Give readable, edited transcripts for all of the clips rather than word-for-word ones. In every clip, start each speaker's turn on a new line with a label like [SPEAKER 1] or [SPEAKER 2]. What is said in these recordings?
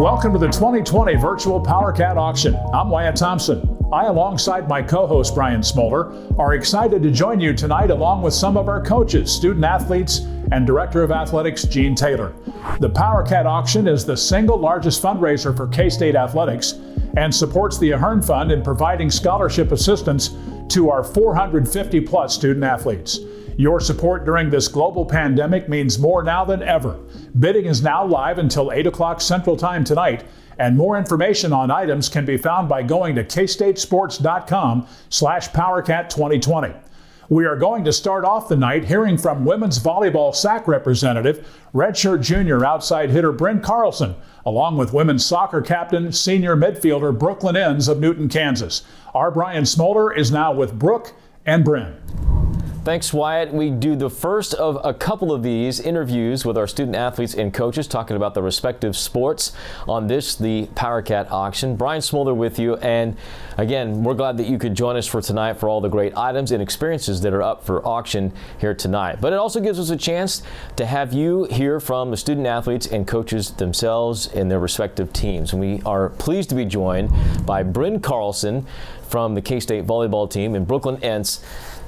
[SPEAKER 1] Welcome to the 2020 Virtual Powercat Auction. I'm Wyatt Thompson. I, alongside my co-host Brian Smolder, are excited to join you tonight along with some of our coaches, student athletes, and Director of Athletics Gene Taylor. The Powercat Auction is the single largest fundraiser for K-State athletics and supports the Ahern Fund in providing scholarship assistance to our 450-plus student athletes. Your support during this global pandemic means more now than ever. Bidding is now live until 8 o'clock Central Time tonight, and more information on items can be found by going to kstatesports.com/PowerCat2020. We are going to start off the night hearing from women's volleyball SAC representative, redshirt junior outside hitter Bryn Carlson, along with women's soccer captain, senior midfielder Brooklyn Enns of Newton, Kansas. Our Brian Smolder is now with Brooke and Bryn.
[SPEAKER 2] Thanks, Wyatt. We do the first of a couple of these interviews with our student athletes and coaches talking about the respective sports on this, the Powercat Auction. Brian Smolder with you, and again, we're glad that you could join us for tonight for all the great items and experiences that are up for auction here tonight. But it also gives us a chance to have you hear from the student athletes and coaches themselves and their respective teams. And we are pleased to be joined by Bryn Carlson from the K-State volleyball team and Brooklyn Enns,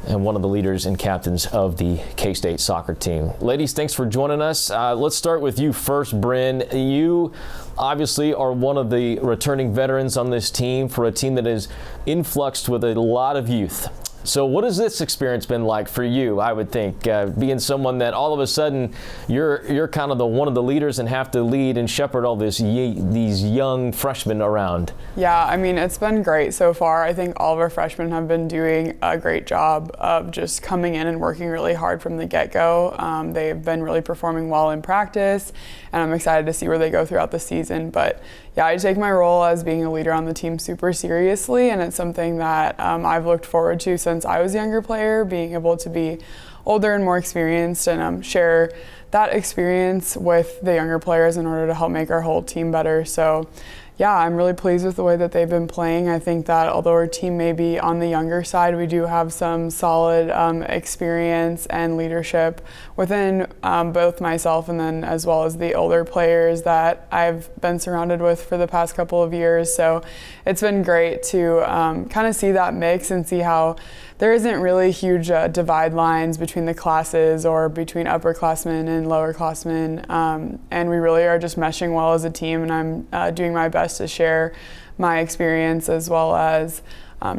[SPEAKER 2] and one of the leaders and captains of the K-State soccer team. Ladies, thanks for joining us. Let's start with you first, Bryn. You obviously are one of the returning veterans on this team for a team that is influxed with a lot of youth. So what has this experience been like for you, I would think, being someone that all of a sudden you're kind of one of the leaders and have to lead and shepherd all these young freshmen around?
[SPEAKER 3] Yeah, I mean, it's been great so far. I think all of our freshmen have been doing a great job of just coming in and working really hard from the get-go. They've been really performing well in practice, and I'm excited to see where they go throughout the season. But yeah, I take my role as being a leader on the team super seriously, and it's something that I've looked forward to since I was a younger player, being able to be older and more experienced and share that experience with the younger players in order to help make our whole team better. So yeah, I'm really pleased with the way that they've been playing. I think that although our team may be on the younger side, we do have some solid experience and leadership within both myself and then as well as the older players that I've been surrounded with for the past couple of years. So it's been great to kind of see that mix and see how there isn't really huge divide lines between the classes or between upperclassmen and lowerclassmen, and we really are just meshing well as a team, and I'm doing my best to share my experience as well as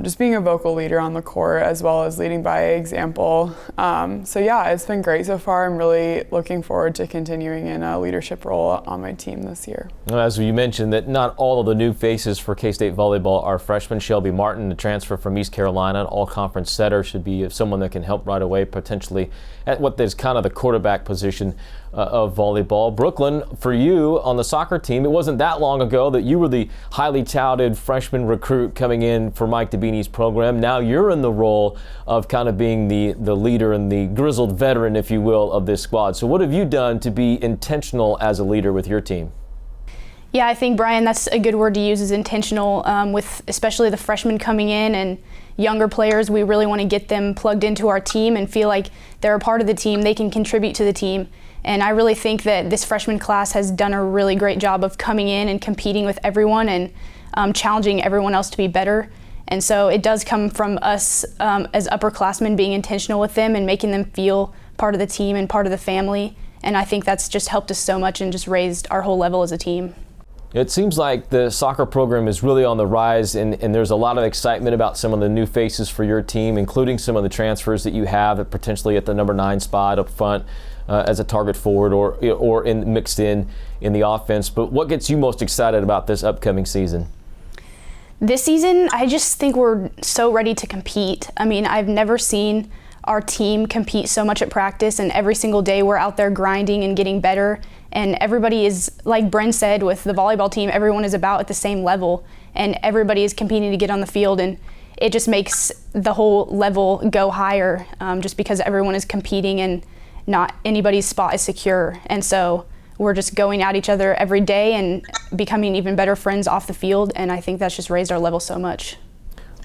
[SPEAKER 3] just being a vocal leader on the court as well as leading by example. So yeah, it's been great so far. I'm really looking forward to continuing in a leadership role on my team this year.
[SPEAKER 2] As you mentioned, that not all of the new faces for K-State volleyball are freshmen. Shelby Martin, the transfer from East Carolina, an all-conference setter, should be someone that can help right away potentially at what is kind of the quarterback position of volleyball. Brooklyn, for you on the soccer team, it wasn't that long ago that you were the highly touted freshman recruit coming in for Mike DeBini's program. Now you're in the role of kind of being the leader and the grizzled veteran, if you will, of this squad. So what have you done to be intentional as a leader with your team?
[SPEAKER 4] Yeah, I think, Brian, that's a good word to use, is intentional, with especially the freshmen coming in and younger players. We really want to get them plugged into our team and feel like they're a part of the team. They can contribute to the team. And I really think that this freshman class has done a really great job of coming in and competing with everyone and challenging everyone else to be better. And so it does come from us as upperclassmen being intentional with them and making them feel part of the team and part of the family. And I think that's just helped us so much and just raised our whole level as a team.
[SPEAKER 2] It seems like the soccer program is really on the rise, and there's a lot of excitement about some of the new faces for your team, including some of the transfers that you have potentially at the number 9 spot up front as a target forward or mixed in the offense. But what gets you most excited about this upcoming season?
[SPEAKER 4] This season, I just think we're so ready to compete. I mean, I've never seen our team compete so much at practice, and every single day we're out there grinding and getting better. And everybody is, like Bryn said, with the volleyball team, everyone is about at the same level, and everybody is competing to get on the field, and it just makes the whole level go higher just because everyone is competing and not anybody's spot is secure. And so we're just going at each other every day and becoming even better friends off the field, and I think that's just raised our level so much.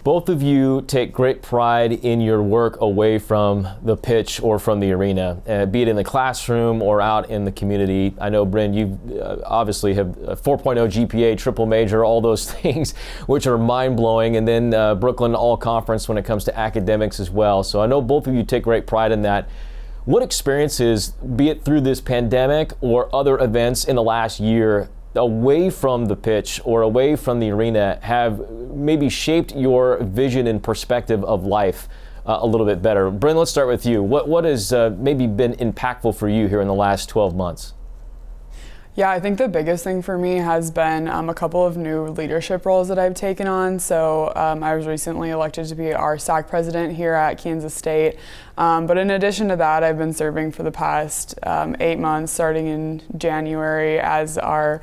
[SPEAKER 2] Both of you take great pride in your work away from the pitch or from the arena, be it in the classroom or out in the community. I know, Bryn, you obviously have a 4.0 GPA, triple major, all those things, which are mind-blowing, and then Brooklyn All-Conference when it comes to academics as well. So I know both of you take great pride in that. What experiences, be it through this pandemic or other events in the last year, away from the pitch or away from the arena, have maybe shaped your vision and perspective of life a little bit better? Bryn, let's start with you. What has maybe been impactful for you here in the last 12 months?
[SPEAKER 3] Yeah, I think the biggest thing for me has been a couple of new leadership roles that I've taken on. So I was recently elected to be our SAC president here at Kansas State. But in addition to that, I've been serving for the past 8 months, starting in January, as our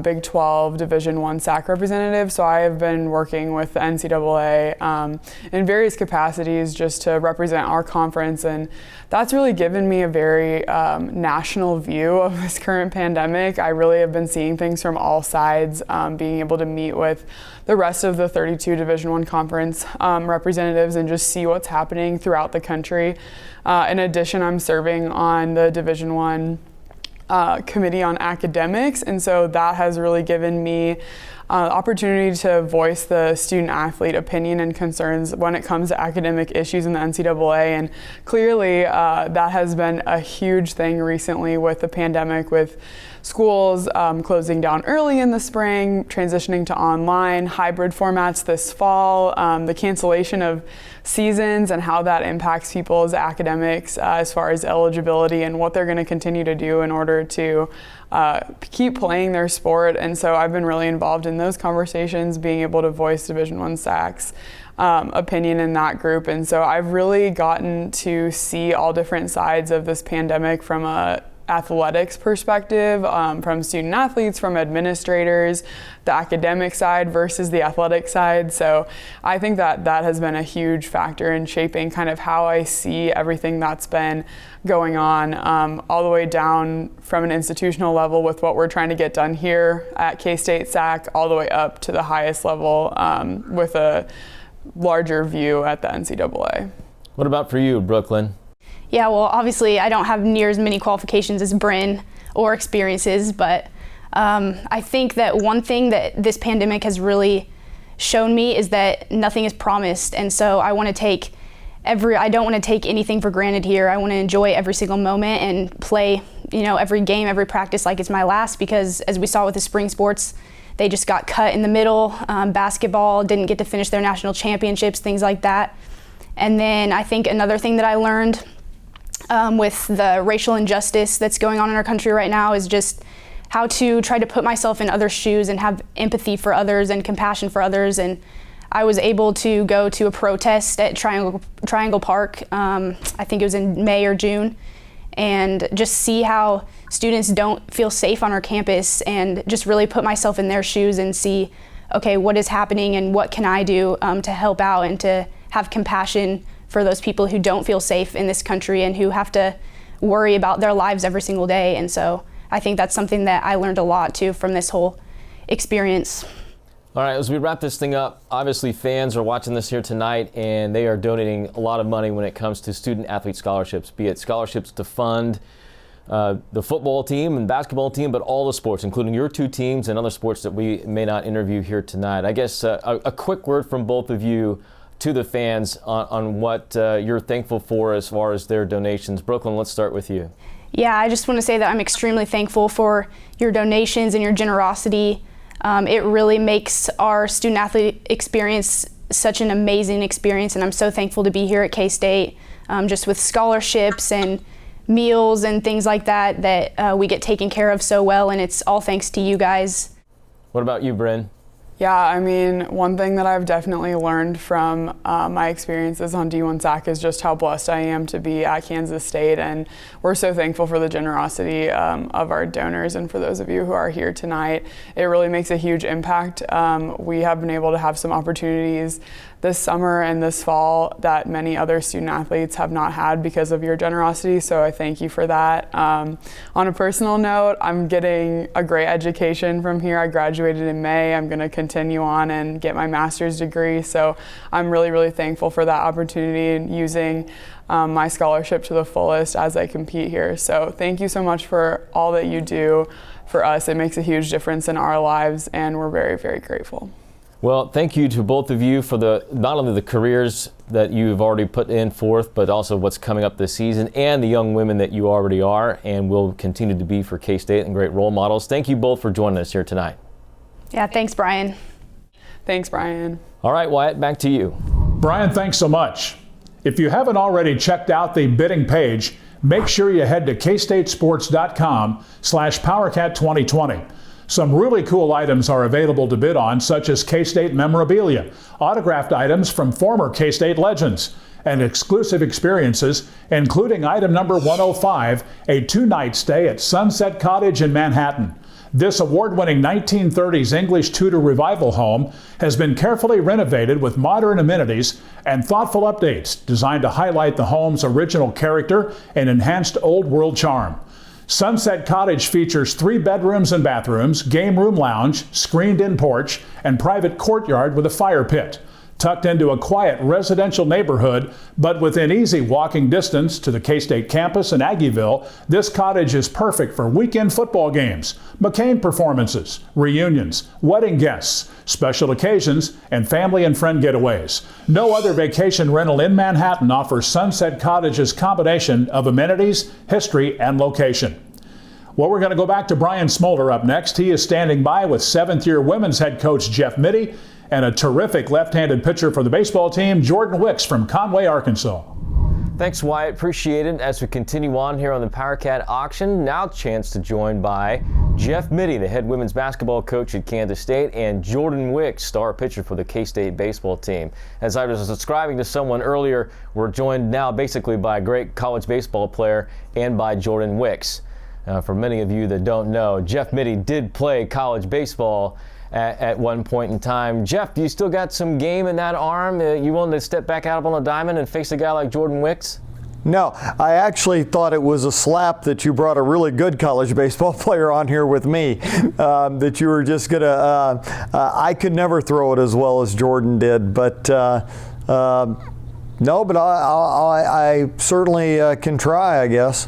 [SPEAKER 3] Big 12 Division I SAC representative. So I have been working with the NCAA in various capacities just to represent our conference, and that's really given me a very national view of this current pandemic. I really have been seeing things from all sides, being able to meet with the rest of the 32 Division I conference representatives and just see what's happening throughout the country. In addition, I'm serving on the Division I committee on academics, and so that has really given me opportunity to voice the student athlete opinion and concerns when it comes to academic issues in the NCAA. And clearly that has been a huge thing recently with the pandemic, with schools closing down early in the spring, transitioning to online, hybrid formats this fall, the cancellation of seasons and how that impacts people's academics as far as eligibility and what they're going to continue to do in order to keep playing their sport. And so I've been really involved in those conversations, being able to voice Division I SAC's opinion in that group. And so I've really gotten to see all different sides of this pandemic from a athletics perspective, from student athletes, from administrators, the academic side versus the athletic side. So I think that has been a huge factor in shaping kind of how I see everything that's been going on, all the way down from an institutional level with what we're trying to get done here at K-State SAC, all the way up to the highest level with a larger view at the NCAA.
[SPEAKER 2] What about for you, Brooklyn?
[SPEAKER 4] Yeah, well, obviously I don't have near as many qualifications as Bryn or experiences, but I think that one thing that this pandemic has really shown me is that nothing is promised, and so I don't want to take anything for granted here. I want to enjoy every single moment and play, every game, every practice like it's my last, because as we saw with the spring sports, they just got cut in the middle. Basketball didn't get to finish their national championships, things like that. And then I think another thing that I learned with the racial injustice that's going on in our country right now is just how to try to put myself in others' shoes and have empathy for others and compassion for others. And I was able to go to a protest at Triangle Park, I think it was in May or June, and just see how students don't feel safe on our campus, and just really put myself in their shoes and see, okay, what is happening and what can I do to help out and to have compassion for those people who don't feel safe in this country and who have to worry about their lives every single day. And so I think that's something that I learned a lot too from this whole experience.
[SPEAKER 2] All right, as we wrap this thing up, obviously fans are watching this here tonight, and they are donating a lot of money when it comes to student athlete scholarships, be it scholarships to fund the football team and basketball team, but all the sports, including your two teams and other sports that we may not interview here tonight. I guess a quick word from both of you to the fans on what you're thankful for as far as their donations. Brooklyn, let's start with you.
[SPEAKER 4] Yeah, I just want to say that I'm extremely thankful for your donations and your generosity. It really makes our student athlete experience such an amazing experience, and I'm so thankful to be here at K-State, just with scholarships and meals and things like that we get taken care of so well, and it's all thanks to you guys.
[SPEAKER 2] What about you, Bryn?
[SPEAKER 3] Yeah, I mean, one thing that I've definitely learned from my experiences on D1 SAC is just how blessed I am to be at Kansas State, and we're so thankful for the generosity of our donors, and for those of you who are here tonight, it really makes a huge impact. We have been able to have some opportunities this summer and this fall that many other student athletes have not had because of your generosity. So I thank you for that. On a personal note, I'm getting a great education from here. I graduated in May. I'm going to continue on and get my master's degree. So I'm really, really thankful for that opportunity and using my scholarship to the fullest as I compete here. So thank you so much for all that you do for us. It makes a huge difference in our lives, and we're very, very grateful.
[SPEAKER 2] Well, thank you to both of you for not only the careers that you've already put in forth, but also what's coming up this season, and the young women that you already are and will continue to be for K-State and great role models. Thank you both for joining us here tonight.
[SPEAKER 4] Yeah, thanks, Brian.
[SPEAKER 3] Thanks, Brian.
[SPEAKER 2] All right, Wyatt, back to you.
[SPEAKER 1] Brian, thanks so much. If you haven't already checked out the bidding page, make sure you head to kstatesports.com/PowerCat2020. Some really cool items are available to bid on, such as K-State memorabilia, autographed items from former K-State legends, and exclusive experiences, including item number 105, a 2-night stay at Sunset Cottage in Manhattan. This award-winning 1930s English Tudor revival home has been carefully renovated with modern amenities and thoughtful updates designed to highlight the home's original character and enhanced old world charm. Sunset Cottage features 3 bedrooms and bathrooms, game room lounge, screened-in porch, and private courtyard with a fire pit. Tucked into a quiet residential neighborhood, but within easy walking distance to the K-State campus in Aggieville, this cottage is perfect for weekend football games, McCain performances, reunions, wedding guests, special occasions, and family and friend getaways. No other vacation rental in Manhattan offers Sunset Cottage's combination of amenities, history, and location. Well, we're going to go back to Brian Smolder up next. He is standing by with 7th-year women's head coach Jeff Mitty and a terrific left-handed pitcher for the baseball team, Jordan Wicks from Conway, Arkansas.
[SPEAKER 2] Thanks, Wyatt. Appreciate it. As we continue on here on the Powercat auction, now chance to join by Jeff Mitty, the head women's basketball coach at Kansas State, and Jordan Wicks, star pitcher for the K-State baseball team. As I was describing to someone earlier, we're joined now basically by a great college baseball player and by Jordan Wicks. For many of you that don't know, Jeff Mitty did play college baseball at one point in time. Jeff, do you still got some game in that arm? You willing to step back out on the diamond and face a guy like Jordan Wicks?
[SPEAKER 5] No, I actually thought it was a slap that you brought a really good college baseball player on here with me, that you were just going to, I could never throw it as well as Jordan did, but no, but I certainly can try, I guess.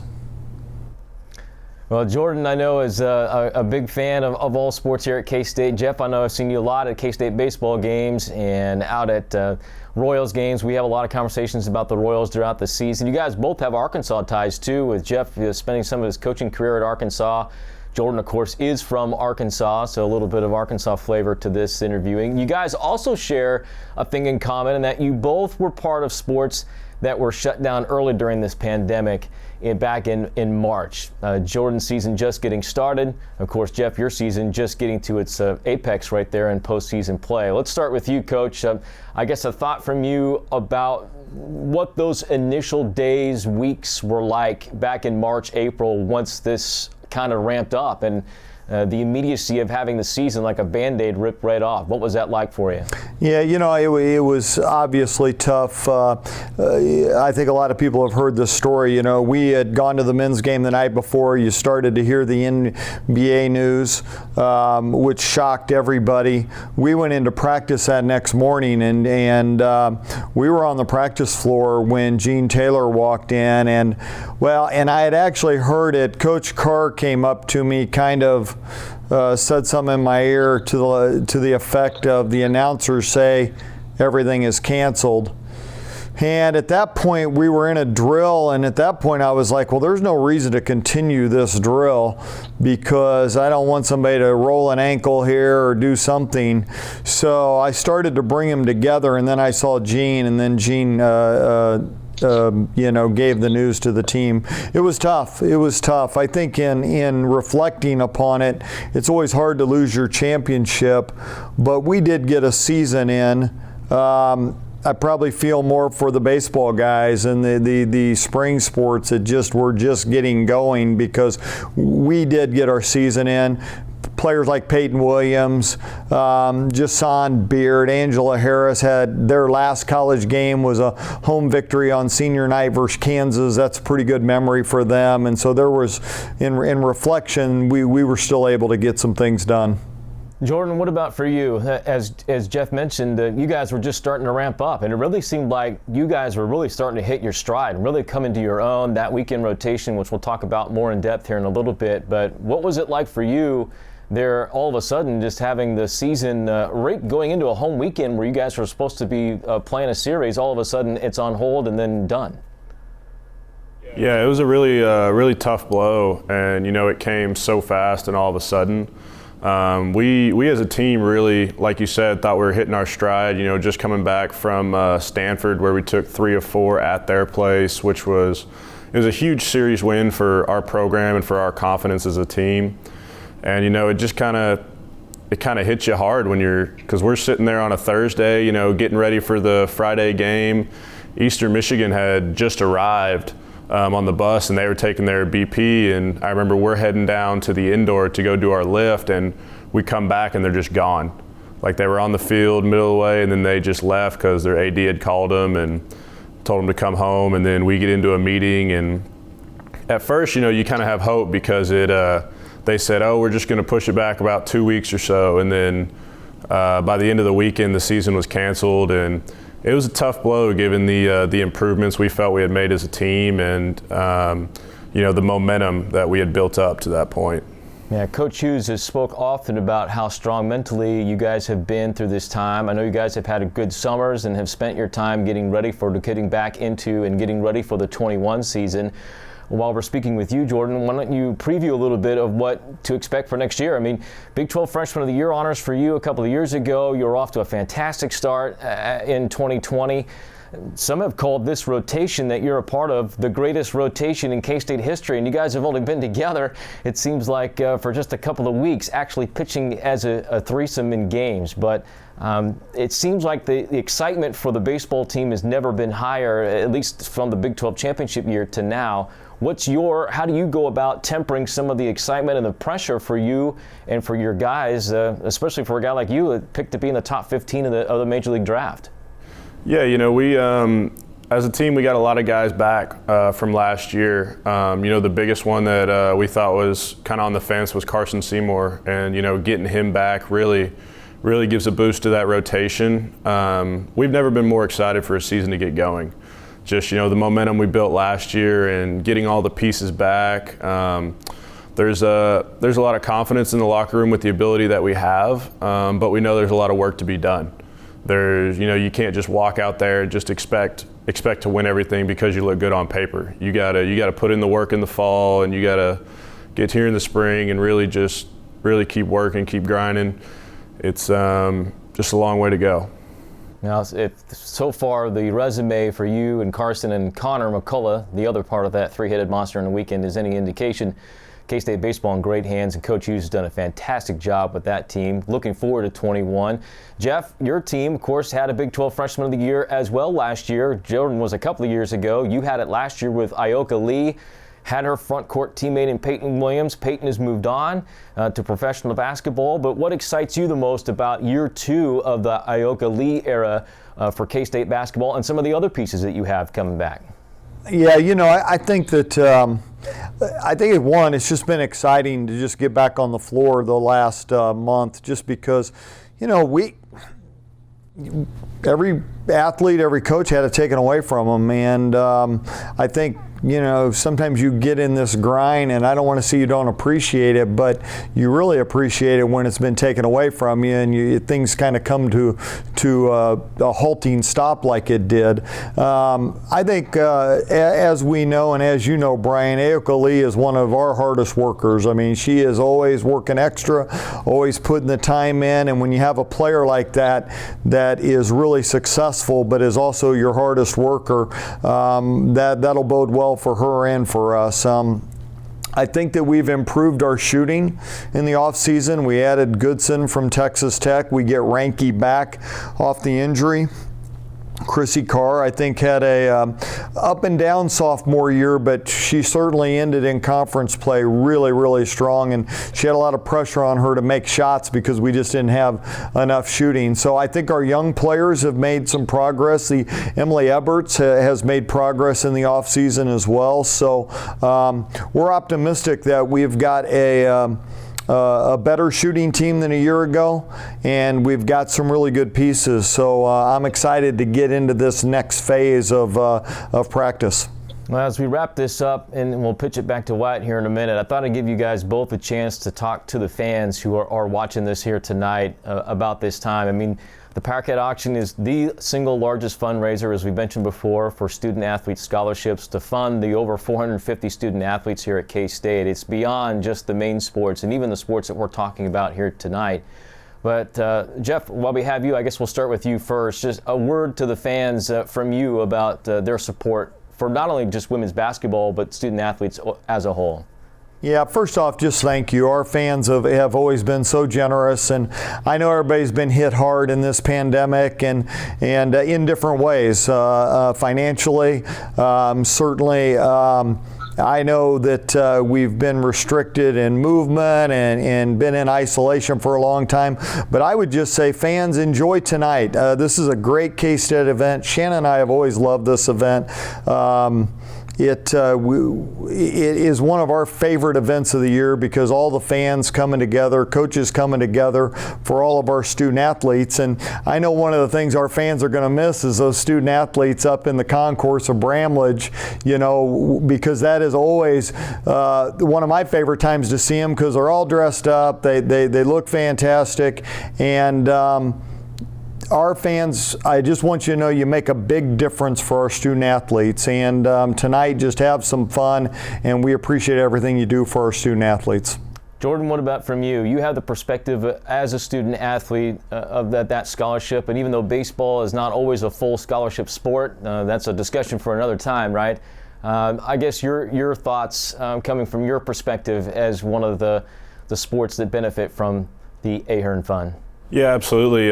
[SPEAKER 2] Well, Jordan, I know, is a big fan of all sports here at K-State. Jeff, I know I've seen you a lot at K-State baseball games and out at Royals games. We have a lot of conversations about the Royals throughout the season. You guys both have Arkansas ties, too, with Jeff spending some of his coaching career at Arkansas. Jordan, of course, is from Arkansas, so a little bit of Arkansas flavor to this interviewing. You guys also share a thing in common, in that you both were part of sports that were shut down early during this pandemic back in March. Jordan's season just getting started. Of course, Jeff, your season just getting to its apex right there in postseason play. Let's start with you, Coach. I guess a thought from you about what those initial days, weeks were like back in March, April, once this kind of ramped up, and the immediacy of having the season like a Band-Aid ripped right off. What was that like for you?
[SPEAKER 5] Yeah, you know, it was obviously tough. I think a lot of people have heard this story. You know, we had gone to the men's game the night before. You started to hear the NBA news, which shocked everybody. We went into practice that next morning, and we were on the practice floor when Gene Taylor walked in, and I had actually heard it. Coach Carr came up to me, kind of said something in my ear to the effect of, the announcers say everything is canceled. And at that point we were in a drill, and at that point I was like, well, there's no reason to continue this drill because I don't want somebody to roll an ankle here or do something. So I started to bring them together, and then I saw Gene, and then Gene gave the news to the team. It was tough. It was tough. I think in reflecting upon it, it's always hard to lose your championship, but we did get a season in. I probably feel more for the baseball guys and the spring sports that were just getting going, because we did get our season in. players like Peyton Williams, Jason Beard, Angela Harris had their last college game was a home victory on senior night versus Kansas. That's a pretty good memory for them. And so there was, in reflection, we were still able to get some things done.
[SPEAKER 2] Jordan, what about for you? As Jeff mentioned, you guys were just starting to ramp up, and it really seemed like you guys were really starting to hit your stride and really come into your own. That weekend rotation, which we'll talk about more in depth here in a little bit, but what was it like for you there all of a sudden just having the season right going into a home weekend where you guys were supposed to be playing a series, all of a sudden it's on hold and then done?
[SPEAKER 6] Yeah, it was a really tough blow, and it came so fast and all of a sudden. We as a team really, like you said, thought we were hitting our stride, just coming back from Stanford where we took 3 of 4 at their place, it was a huge series win for our program and for our confidence as a team. And, it just kind of hits you hard because we're sitting there on a Thursday, getting ready for the Friday game. Eastern Michigan had just arrived on the bus, and they were taking their BP, and I remember we're heading down to the indoor to go do our lift, and we come back and they're just gone. Like they were on the field middle of the way, and then they just left because their AD had called them and told them to come home, and then we get into a meeting, and at first, you kind of have hope because they said, oh, we're just going to push it back about 2 weeks or so, and then by the end of the weekend, the season was canceled, and it was a tough blow given the improvements we felt we had made as a team and the momentum that we had built up to that point.
[SPEAKER 2] Yeah, Coach Hughes has spoke often about how strong mentally you guys have been through this time. I know you guys have had good summers and have spent your time getting ready for getting back into and getting ready for the 21 season. While we're speaking with you, Jordan, why don't you preview a little bit of what to expect for next year? I mean, Big 12 Freshman of the Year honors for you a couple of years ago. You were off to a fantastic start in 2020. Some have called this rotation that you're a part of the greatest rotation in K-State history, and you guys have only been together, it seems like, for just a couple of weeks, actually pitching as a threesome in games. But it seems like the excitement for the baseball team has never been higher, at least from the Big 12 championship year to now. How do you go about tempering some of the excitement and the pressure for you and for your guys, especially for a guy like you that picked to be in the top 15 of the Major League draft?
[SPEAKER 6] Yeah, we as a team, we got a lot of guys back from last year. The biggest one that we thought was kind of on the fence was Carson Seymour, and getting him back really gives a boost to that rotation. We've never been more excited for a season to get going. Just the momentum we built last year and getting all the pieces back. There's a lot of confidence in the locker room with the ability that we have, but we know there's a lot of work to be done. You can't just walk out there and just expect to win everything because you look good on paper. You gotta put in the work in the fall, and you gotta get here in the spring and really keep working, keep grinding. It's just a long way to go.
[SPEAKER 2] Now, so far, the resume for you and Carson and Connor McCullough, the other part of that three-headed monster in the weekend, is any indication. K-State baseball in great hands, and Coach Hughes has done a fantastic job with that team. Looking forward to 21. Jeff, your team, of course, had a Big 12 Freshman of the Year as well last year. Jordan was a couple of years ago. You had it last year with Ioka Lee. Had her front court teammate in Peyton Williams. Peyton has moved on to professional basketball, but what excites you the most about year 2 of the Ioka Lee era for K-State basketball and some of the other pieces that you have coming back?
[SPEAKER 5] Yeah, I think that it's just been exciting to just get back on the floor the last month, just because, every athlete, every coach had it taken away from them, and I think sometimes you get in this grind, and I don't want to say you don't appreciate it, but you really appreciate it when it's been taken away from you, and things kind of come to a halting stop like it did. I think, as we know, and as you know, Brian, Ioka Lee is one of our hardest workers. I mean, she is always working extra, always putting the time in, and when you have a player like that is really successful, but is also your hardest worker, that'll bode well for her and for us. I think that we've improved our shooting in the offseason. We added Goodson from Texas Tech. We get Ranky back off the injury. Chrissy Carr, I think, had a up and down sophomore year, but she certainly ended in conference play really, really strong, and she had a lot of pressure on her to make shots because we just didn't have enough shooting. So I think our young players have made some progress. Emily Eberts has made progress in the offseason as well. So we're optimistic that we've got a better shooting team than a year ago, and we've got some really good pieces. So I'm excited to get into this next phase of practice.
[SPEAKER 2] Well, as we wrap this up, and we'll pitch it back to Wyatt here in a minute, I thought I'd give you guys both a chance to talk to the fans who are watching this here tonight about this time. I mean, the Powercat auction is the single largest fundraiser, as we mentioned before, for student-athlete scholarships to fund the over 450 student-athletes here at K-State. It's beyond just the main sports and even the sports that we're talking about here tonight. But Jeff, while we have you, I guess we'll start with you first. Just a word to the fans from you about their support for not only just women's basketball, but student-athletes as a whole.
[SPEAKER 5] Yeah, first off, just thank you. Our fans have always been so generous, and I know everybody's been hit hard in this pandemic and in different ways, financially, certainly. I know that we've been restricted in movement and been in isolation for a long time, but I would just say, fans, enjoy tonight. This is a great K-State event. Shannon and I have always loved this event. It is one of our favorite events of the year because all the fans coming together, coaches coming together for all of our student athletes. And I know one of the things our fans are going to miss is those student athletes up in the concourse of Bramlage, because that is always one of my favorite times to see them because they're all dressed up. They look fantastic. And our fans, I just want you to know you make a big difference for our student athletes. And tonight, just have some fun, and we appreciate everything you do for our student athletes.
[SPEAKER 2] Jordan, what about from you? You have the perspective as a student athlete of that scholarship, and even though baseball is not always a full scholarship sport, that's a discussion for another time, right? I guess your thoughts coming from your perspective as one of the sports that benefit from the Ahern Fund.
[SPEAKER 6] Yeah, absolutely.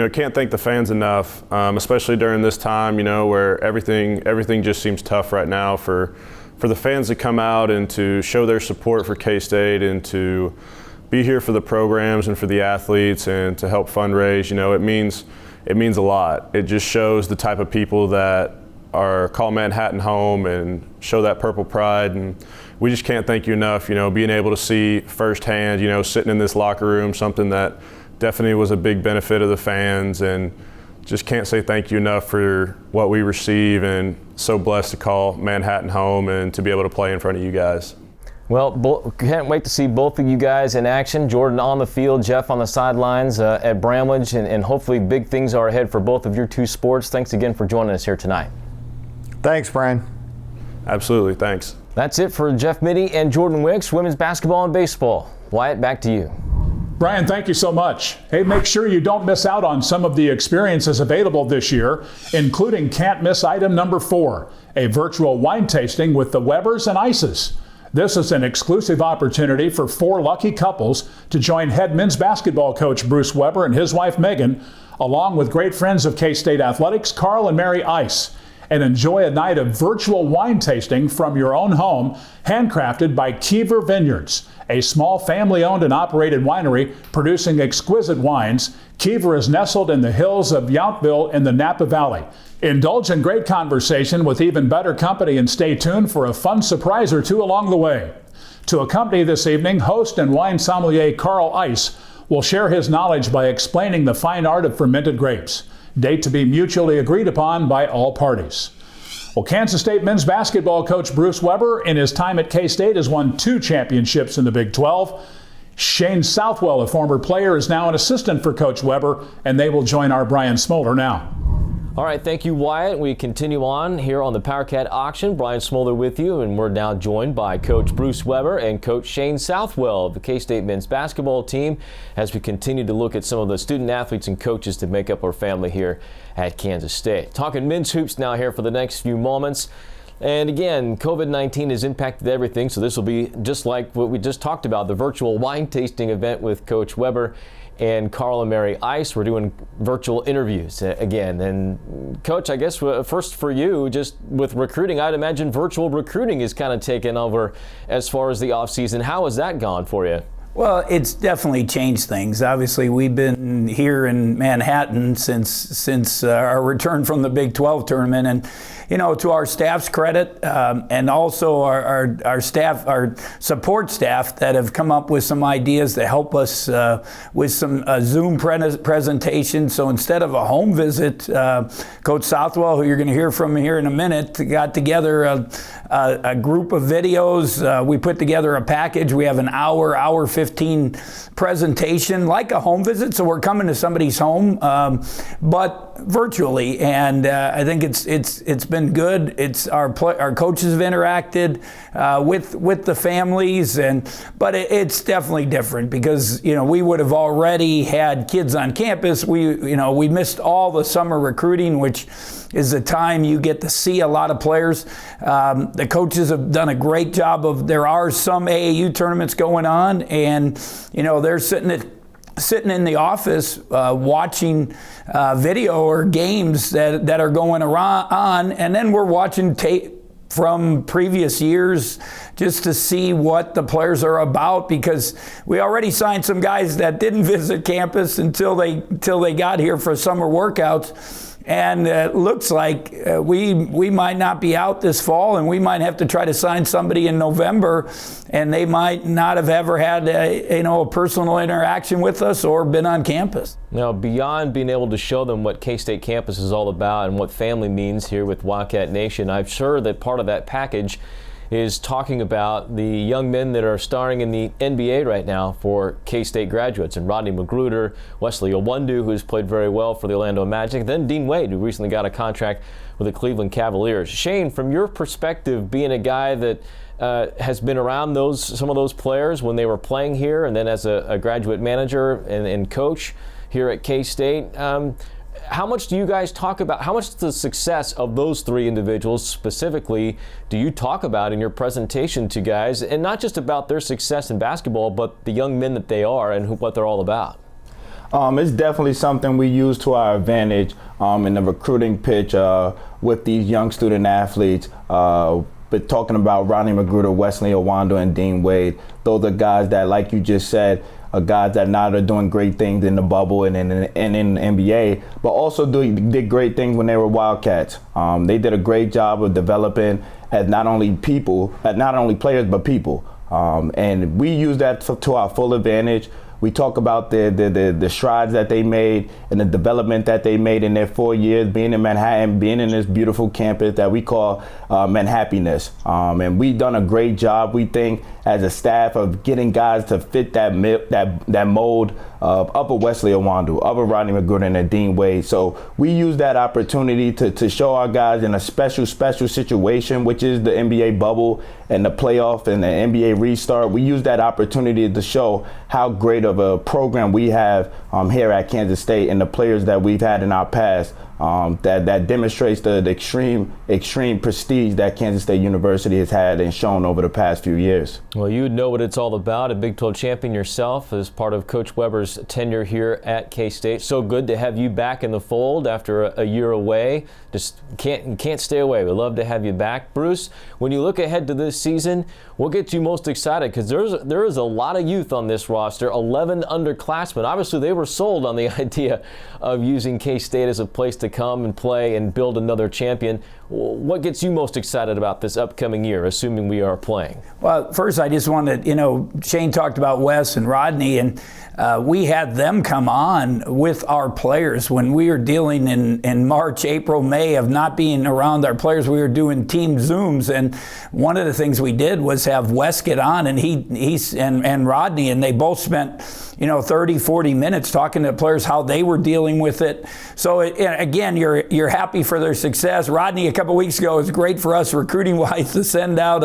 [SPEAKER 6] Can't thank the fans enough, especially during this time, where everything just seems tough right now. For the fans to come out and to show their support for K-State and to be here for the programs and for the athletes and to help fundraise, it means a lot. It just shows the type of people that call Manhattan home and show that purple pride. And we just can't thank you enough, being able to see firsthand, sitting in this locker room, something that definitely was a big benefit of the fans, and just can't say thank you enough for what we receive, and so blessed to call Manhattan home and to be able to play in front of you guys.
[SPEAKER 2] Well, can't wait to see both of you guys in action. Jordan on the field, Jeff on the sidelines at Bramlage, and hopefully big things are ahead for both of your two sports. Thanks again for joining us here tonight.
[SPEAKER 5] Thanks, Brian.
[SPEAKER 6] Absolutely, thanks.
[SPEAKER 2] That's it for Jeff Mitty and Jordan Wicks, women's basketball and baseball. Wyatt, back to you.
[SPEAKER 1] Brian, thank you so much. Hey, make sure you don't miss out on some of the experiences available this year, including can't miss item number 4, a virtual wine tasting with the Webbers and Ices. This is an exclusive opportunity for 4 lucky couples to join head men's basketball coach Bruce Weber and his wife Megan, along with great friends of K-State Athletics, Carl and Mary Ice, and enjoy a night of virtual wine tasting from your own home, handcrafted by Kiever Vineyards, a small family-owned and operated winery producing exquisite wines. Kiever is nestled in the hills of Yountville in the Napa Valley. Indulge in great conversation with even better company and stay tuned for a fun surprise or two along the way. To accompany this evening, host and wine sommelier Carl Ice will share his knowledge by explaining the fine art of fermented grapes. Date to be mutually agreed upon by all parties. Well, Kansas State men's basketball coach Bruce Weber, in his time at K-State, has won 2 championships in the Big 12. Shane Southwell, a former player, is now an assistant for Coach Weber, and they will join our Brian Smolder now.
[SPEAKER 2] All right, thank you, Wyatt. We continue on here on the Powercat auction. Brian Smolder with you, and we're now joined by Coach Bruce Weber and Coach Shane Southwell of the K-State men's basketball team as we continue to look at some of the student athletes and coaches that make up our family here at Kansas State. Talking men's hoops now here for the next few moments. And again, COVID-19 has impacted everything, so this will be just like what we just talked about, the virtual wine tasting event with Coach Weber and Carl and Mary Ice. We're doing virtual interviews again. And Coach, I guess first for you, just with recruiting, I'd imagine virtual recruiting is kind of taken over as far as the offseason. How has that gone for you?
[SPEAKER 7] Well, it's definitely changed things. Obviously, we've been here in Manhattan since our return from the Big 12 tournament, and to our staff's credit, and also our staff, our support staff that have come up with some ideas to help us with some Zoom presentations. So instead of a home visit, Coach Southwell, who you're going to hear from here in a minute, got together a group of videos. We put together a package. We have an hour 15 presentation like a home visit. So we're coming to somebody's home, but virtually, and I think it's been good. It's our coaches have interacted with the families, but it's definitely different because we would have already had kids on campus. We missed all the summer recruiting, which is the time you get to see a lot of players. The coaches have done a great job there are some AAU tournaments going on, and they're sitting in the office watching video or games that are going on, and then we're watching tape from previous years just to see what the players are about, because we already signed some guys that didn't visit campus until they got here for summer workouts. And it looks like we might not be out this fall, and we might have to try to sign somebody in November, and they might not have ever had a personal interaction with us or been on campus.
[SPEAKER 2] Now, beyond being able to show them what K-State campus is all about and what family means here with Wildcat Nation, I'm sure that part of that package is talking about the young men that are starring in the NBA right now for K-State graduates, and Rodney Magruder, Wesley Owundu, who's played very well for the Orlando Magic, then Dean Wade, who recently got a contract with the Cleveland Cavaliers. Shane, from your perspective, being a guy that has been around some of those players when they were playing here, and then as a graduate manager and coach here at K-State, how much do you guys talk about, how much the success of those three individuals specifically do you talk about in your presentation to guys, and not just about their success in basketball, but the young men that they are and what they're all about?
[SPEAKER 8] It's definitely something we use to our advantage in the recruiting pitch with these young student athletes. But talking about Rodney Magruder, Wesley Owundu, and Dean Wade, those are guys that, like you just said, are guys that now are doing great things in the bubble and in the NBA, but also did great things when they were Wildcats. They did a great job of developing as not only players, but people. And we use that to our full advantage. We talk about the strides that they made and the development that they made in their 4 years being in Manhattan, being in this beautiful campus that we call Manhappiness. And we've done a great job, we think, as a staff of getting guys to fit that mold of a Wesley Owundu, of a Rodney Magruder, and a Dean Wade. So we use that opportunity to show our guys in a special situation, which is the NBA bubble and the playoff and the NBA restart. We use that opportunity to show how great of a program we have here at Kansas State and the players that we've had in our past. That demonstrates the extreme prestige that Kansas State University has had and shown over the past few years.
[SPEAKER 2] Well, you know what it's all about. A Big 12 champion yourself as part of Coach Weber's tenure here at K-State. So good to have you back in the fold after a year away. Just can't stay away. We'd love to have you back. Bruce, when you look ahead to this season, what gets you most excited? Because there is a lot of youth on this roster, 11 underclassmen. Obviously, they were sold on the idea of using K-State as a place to come and play and build another champion. What gets you most excited about this upcoming year, assuming we are playing? Well,
[SPEAKER 7] first, I just wanted, Shane talked about Wes and Rodney, and we had them come on with our players when we were dealing in March, April, May of not being around our players. We were doing team Zooms, and one of the things we did was have Wes get on, and and Rodney, and they both spent 30, 40 minutes talking to players how they were dealing with it. So again, you're happy for their success. Rodney, a couple weeks ago, was great for us recruiting-wise to send out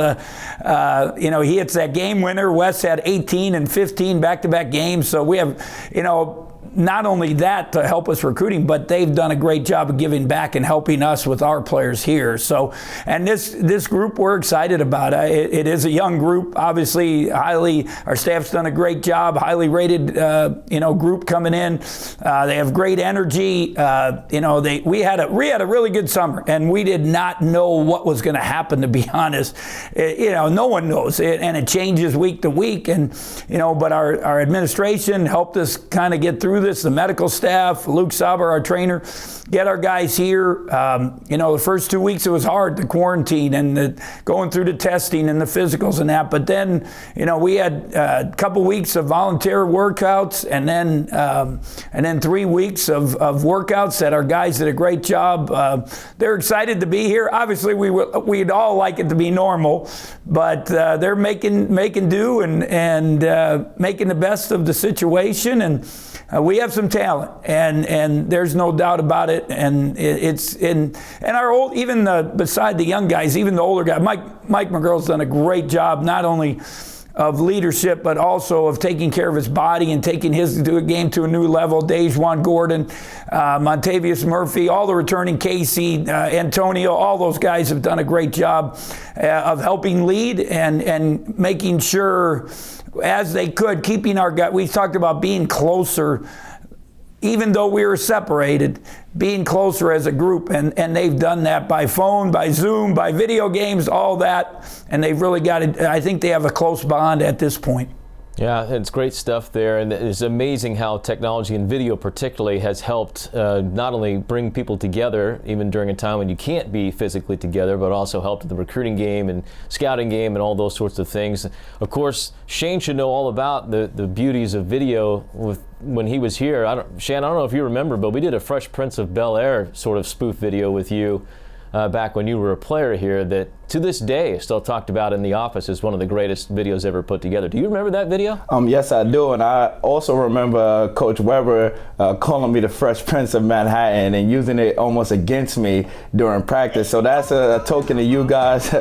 [SPEAKER 7] he hits that game winner. Wes had 18 and 15 back-to-back games. So we have, not only that to help us recruiting, but they've done a great job of giving back and helping us with our players here. So, and this group we're excited about. It is a young group, obviously. Our staff's done a great job. Highly rated, group coming in. They have great energy. We had a really good summer, and we did not know what was going to happen. To be honest, no one knows, and it changes week to week. And but our administration helped us kind of get through this. The medical staff, Luke Sauber, our trainer, get our guys here. The first 2 weeks it was hard, the quarantine and going through the testing and the physicals and that. But then, we had a couple weeks of volunteer workouts, and then 3 weeks of workouts that our guys did a great job. They're excited to be here. Obviously, we'd all like it to be normal, but they're making do and making the best of the situation. And we have some talent, and there's no doubt about it. And beside the young guys, even the older guys, Mike McGurl's done a great job, not only of leadership, but also of taking care of his body and taking his game to a new level. Dejuan Gordon, Montavious Murphy, all the returning Casey, Antonio, all those guys have done a great job of helping lead and making sure, as they could, keeping our guys. We talked about being closer, even though we were separated, being closer as a group, and they've done that by phone, by Zoom, by video games, all that, and they've really got it. I think they have a close bond at this point.
[SPEAKER 2] Yeah, it's great stuff there, and it's amazing how technology and video particularly has helped not only bring people together, even during a time when you can't be physically together, but also helped the recruiting game and scouting game and all those sorts of things. Of course, Shane should know all about the beauties of video when he was here. Shane, I don't know if you remember, but we did a Fresh Prince of Bel-Air sort of spoof video with you back when you were a player here that to this day is still talked about in the office as one of the greatest videos ever put together. Do you remember that video?
[SPEAKER 8] Yes, I do. And I also remember Coach Weber calling me the Fresh Prince of Manhattan and using it almost against me during practice. So that's a token of you guys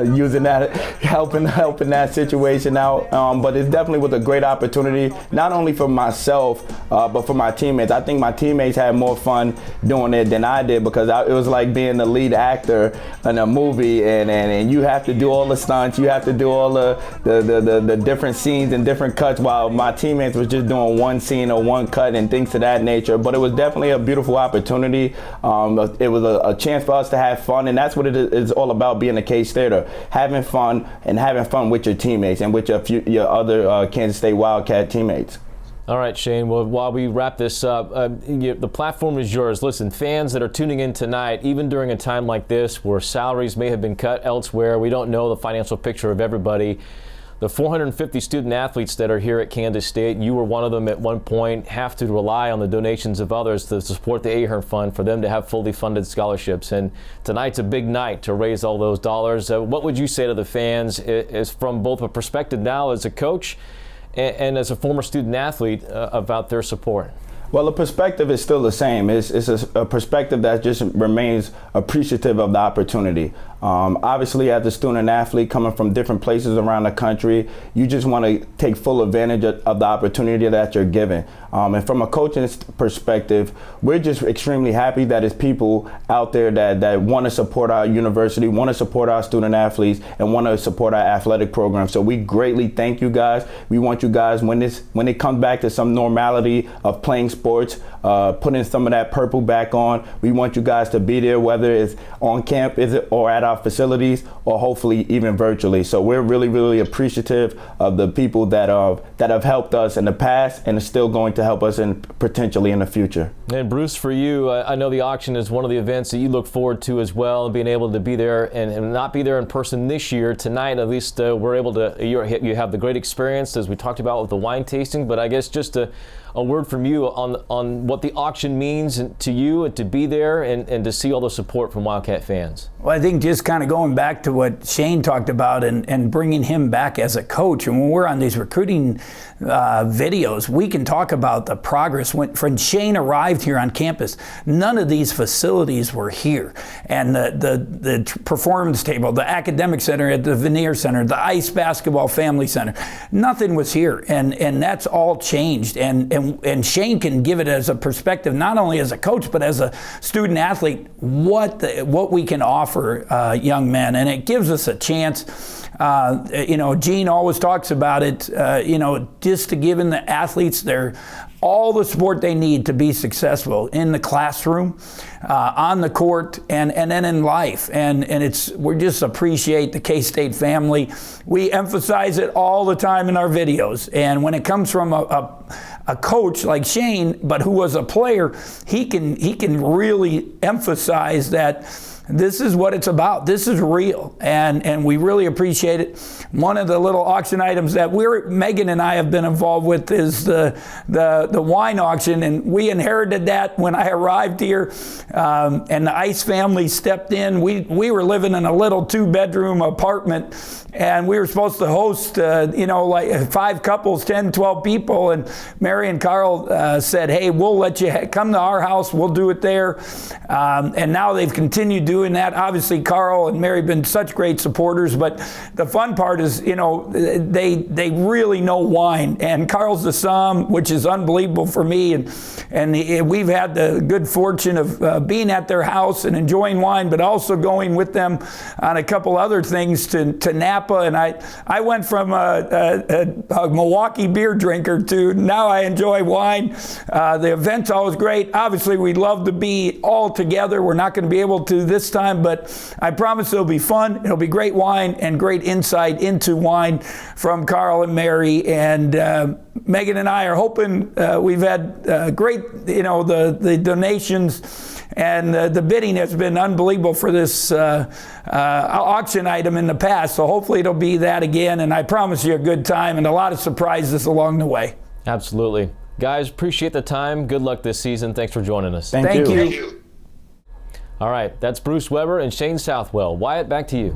[SPEAKER 8] using that, helping that situation out. But it definitely was a great opportunity, not only for myself, but for my teammates. I think my teammates had more fun doing it than I did, because it was like being the lead actor in a movie. And you have to do all the stunts, you have to do all the different scenes and different cuts, while my teammates was just doing one scene or one cut and things of that nature. But it was definitely a beautiful opportunity. It was a chance for us to have fun, and that's what it is all about, being a K-Stater, having fun with your teammates and with your other Kansas State Wildcat teammates.
[SPEAKER 2] All right, Shane, well, while we wrap this up, the platform is yours. Listen, fans that are tuning in tonight, even during a time like this where salaries may have been cut elsewhere, we don't know the financial picture of everybody. The 450 student athletes that are here at Kansas State, you were one of them at one point, have to rely on the donations of others to support the Ahern Fund for them to have fully funded scholarships. And tonight's a big night to raise all those dollars. What would you say to the fans is from both a perspective now as a coach and as a former student athlete about their support?
[SPEAKER 8] Well, the perspective is still the same. It's a perspective that just remains appreciative of the opportunity. Obviously, as a student athlete coming from different places around the country, you just want to take full advantage of the opportunity that you're given. And from a coaching perspective, we're just extremely happy that there's people out there that want to support our university, want to support our student athletes, and want to support our athletic program. So we greatly thank you guys. We want you guys, when it comes back to some normality of playing sports, putting some of that purple back on, we want you guys to be there, whether it's on campus or at our facilities, or hopefully even virtually. So we're really, really appreciative of the people that have helped us in the past and are still going to help us potentially in the future.
[SPEAKER 2] And Bruce, for you, I know the auction is one of the events that you look forward to as well, being able to be there and not be there in person this year. Tonight, at least, we're able to, you have the great experience, as we talked about with the wine tasting, but I guess just a word from you on what the auction means to you and to be there and to see all the support from Wildcat fans.
[SPEAKER 7] Well, I think just kind of going back to what Shane talked about and bringing him back as a coach. And when we're on these recruiting videos, we can talk about the progress. When Shane arrived here on campus, none of these facilities were here. And the performance table, the academic center at the Veneer Center, the ice basketball family center, nothing was here. And that's all changed. And and Shane can give it as a perspective, not only as a coach but as a student athlete, what we can offer young men, and it gives us a chance. Gene always talks about it, just to give the athletes all the support they need to be successful in the classroom, on the court, and then in life. And we just appreciate the K-State family. We emphasize it all the time in our videos. And when it comes from a coach like Shane, but who was a player, he can really emphasize that this is what it's about. This is real, and we really appreciate it. One of the little auction items that Megan and I have been involved with is the wine auction, and we inherited that when I arrived here, and the Ice family stepped in. We were living in a little 2-bedroom apartment, and we were supposed to host, like 5 couples, 10, 12 people, and Mary and Carl said, hey, we'll let you come to our house. We'll do it there. And now they've continued doing that. Obviously, Carl and Mary have been such great supporters, but the fun part is, they really know wine. And Carl's the somm, which is unbelievable for me. And we've had the good fortune of being at their house and enjoying wine, but also going with them on a couple other things to Napa. And I went from a Milwaukee beer drinker to now I enjoy wine. The event's always great. Obviously, we'd love to be all together. We're not going to be able to this time, but I promise it'll be fun. It'll be great wine and great insight into wine from Carl and Mary. And Megan and I are hoping we've had great, the donations, and the bidding has been unbelievable for this auction item in the past. So hopefully it'll be that again, and I promise you a good time and a lot of surprises along the way.
[SPEAKER 2] Absolutely. Guys, appreciate the time. Good luck this season. Thanks for joining us.
[SPEAKER 7] Thank you.
[SPEAKER 2] All right, that's Bruce Weber and Shane Southwell. Wyatt, back to you.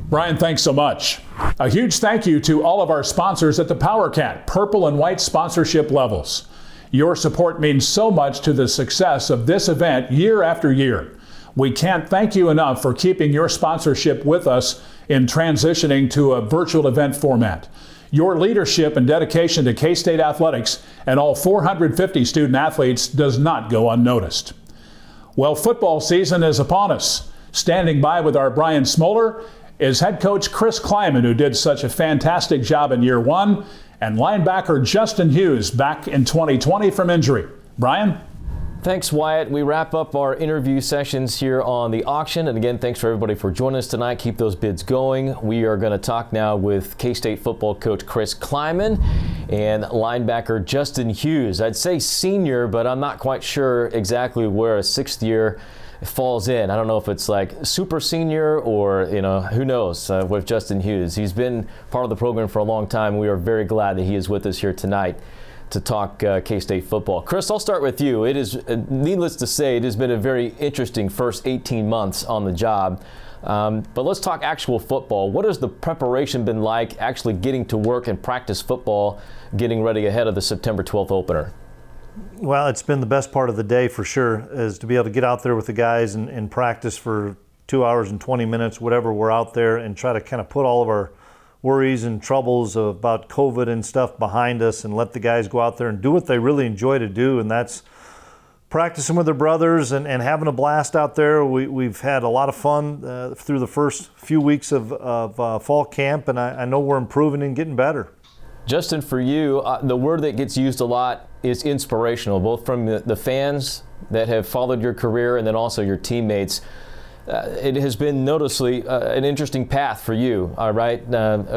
[SPEAKER 1] Brian, thanks so much. A huge thank you to all of our sponsors at the Powercat, purple and white sponsorship levels. Your support means so much to the success of this event year after year. We can't thank you enough for keeping your sponsorship with us in transitioning to a virtual event format. Your leadership and dedication to K-State athletics and all 450 student athletes does not go unnoticed. Well, football season is upon us. Standing by with our Brian Smoller is head coach Chris Kleiman, who did such a fantastic job in year 1, and linebacker Justin Hughes back in 2020 from injury. Brian?
[SPEAKER 2] Thanks, Wyatt. We wrap up our interview sessions here on the auction. And again, thanks for everybody for joining us tonight. Keep those bids going. We are going to talk now with K-State football coach Chris Kleiman and linebacker Justin Hughes. I'd say senior, but I'm not quite sure exactly where a 6th year falls in. I don't know if it's like super senior or, who knows with Justin Hughes. He's been part of the program for a long time. We are very glad that he is with us here tonight to talk K-State football. Chris, I'll start with you. It is, needless to say, it has been a very interesting first 18 months on the job. But let's talk actual football. What has the preparation been like actually getting to work and practice football, getting ready ahead of the September 12th opener?
[SPEAKER 9] Well, it's been the best part of the day for sure, is to be able to get out there with the guys and practice for 2 hours and 20 minutes, whatever we're out there, and try to kind of put all of our worries and troubles about COVID and stuff behind us and let the guys go out there and do what they really enjoy to do, and that's practicing with their brothers and having a blast out there. We've had a lot of fun through the first few weeks of fall camp, and I know we're improving and getting better.
[SPEAKER 2] Justin, for you, the word that gets used a lot is inspirational, both from the fans that have followed your career and then also your teammates. It has been noticeably an interesting path for you, right,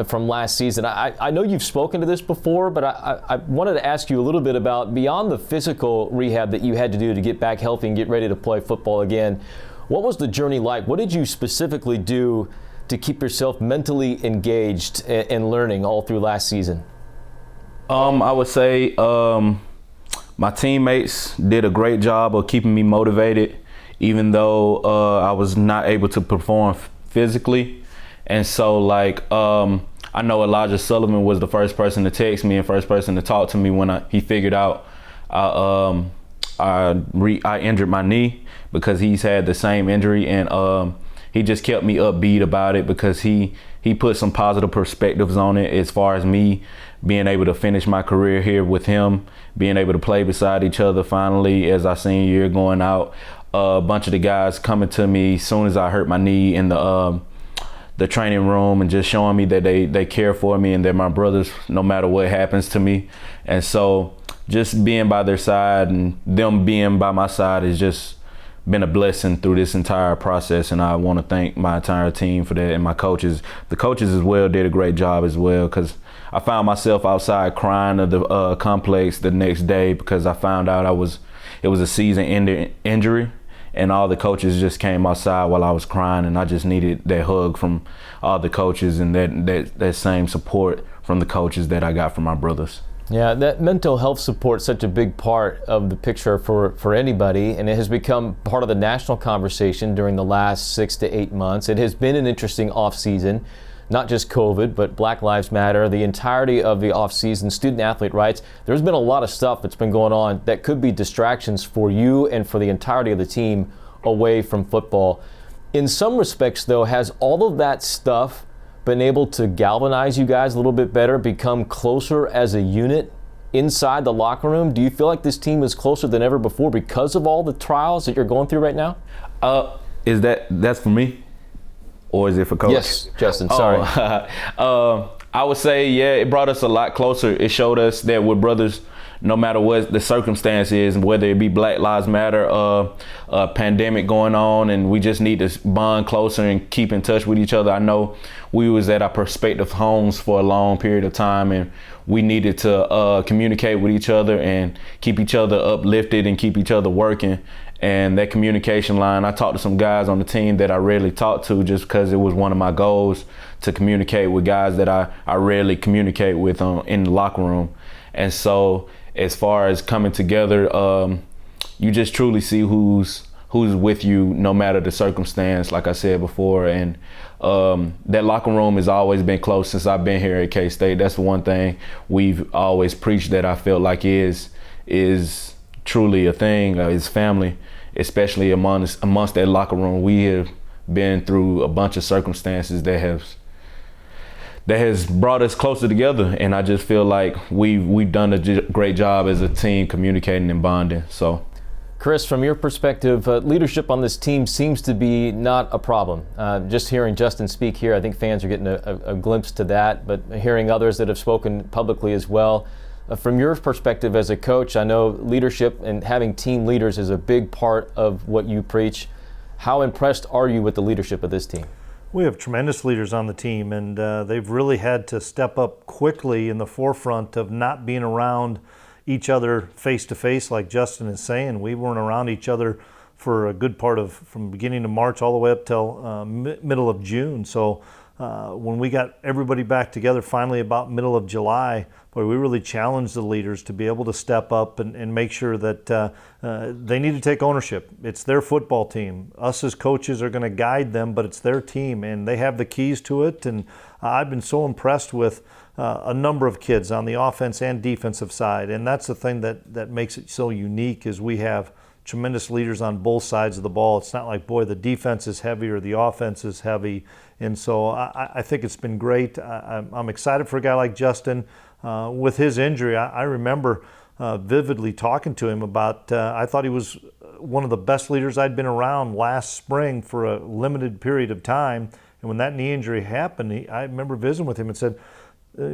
[SPEAKER 2] from last season. I know you've spoken to this before, but I wanted to ask you a little bit about beyond the physical rehab that you had to do to get back healthy and get ready to play football again. What was the journey like? What did you specifically do to keep yourself mentally engaged and learning all through last season?
[SPEAKER 8] I would say my teammates did a great job of keeping me motivated, even though I was not able to perform physically. And so I know Elijah Sullivan was the first person to text me and first person to talk to me when he figured out I injured my knee, because he's had the same injury, and he just kept me upbeat about it because he put some positive perspectives on it as far as me being able to finish my career here with him, being able to play beside each other finally as our senior year going out. A bunch of the guys coming to me as soon as I hurt my knee in the training room and just showing me that they care for me and they're my brothers no matter what happens to me. And so just being by their side and them being by my side has just been a blessing through this entire process, and I want to thank my entire team for that, and my coaches. The coaches as well did a great job as well, because I found myself outside crying at the complex the next day because I found out it was a season-ending injury, and all the coaches just came outside while I was crying, and I just needed that hug from all the coaches and that same support from the coaches that I got from my brothers.
[SPEAKER 2] Yeah, that mental health support is such a big part of the picture for anybody, and it has become part of the national conversation during the last 6 to 8 months. It has been an interesting off-season, not just COVID, but Black Lives Matter, the entirety of the off-season, student-athlete rights. There's been a lot of stuff that's been going on that could be distractions for you and for the entirety of the team away from football. In some respects, though, has all of that stuff been able to galvanize you guys a little bit better, become closer as a unit inside the locker room? Do you feel like this team is closer than ever before because of all the trials that you're going through right now?
[SPEAKER 8] That's for me, or is it for Coach?
[SPEAKER 2] Yes, Justin, sorry.
[SPEAKER 8] I would say, yeah, it brought us a lot closer. It showed us that we're brothers no matter what the circumstance is, whether it be Black Lives Matter, a pandemic going on, and we just need to bond closer and keep in touch with each other. I know we was at our prospective homes for a long period of time, and we needed to communicate with each other and keep each other uplifted and keep each other working. And that communication line, I talked to some guys on the team that I rarely talked to just because it was one of my goals to communicate with guys that I rarely communicate with in the locker room. And so as far as coming together, you just truly see who's with you no matter the circumstance, like I said before. And that locker room has always been close since I've been here at K-State. That's the one thing we've always preached that I felt like is truly a thing, is family, especially amongst that locker room. We have been through a bunch of circumstances that has brought us closer together, and I just feel like we've done a great job as a team communicating and bonding. So,
[SPEAKER 2] Chris, from your perspective, leadership on this team seems to be not a problem. Just hearing Justin speak here, I think fans are getting a glimpse to that, but hearing others that have spoken publicly as well. From your perspective as a coach, I know leadership and having team leaders is a big part of what you preach. How impressed are you with the leadership of this team?
[SPEAKER 9] We have tremendous leaders on the team, and they've really had to step up quickly in the forefront of not being around each other face-to-face, like Justin is saying. We weren't around each other for a good part of, from beginning of March all the way up till middle of June. So when we got everybody back together finally about middle of July, boy, we really challenged the leaders to be able to step up and make sure that they need to take ownership. It's their football team. Us as coaches are going to guide them, but it's their team, and they have the keys to it. And I've been so impressed with a number of kids on the offense and defensive side, and that's the thing that makes it so unique is we have tremendous leaders on both sides of the ball. It's not like, boy, the defense is heavy or the offense is heavy. And so I think it's been great. I'm excited for a guy like Justin. With his injury, I remember vividly talking to him about, I thought he was one of the best leaders I'd been around last spring for a limited period of time. And when that knee injury happened, I remember visiting with him and said,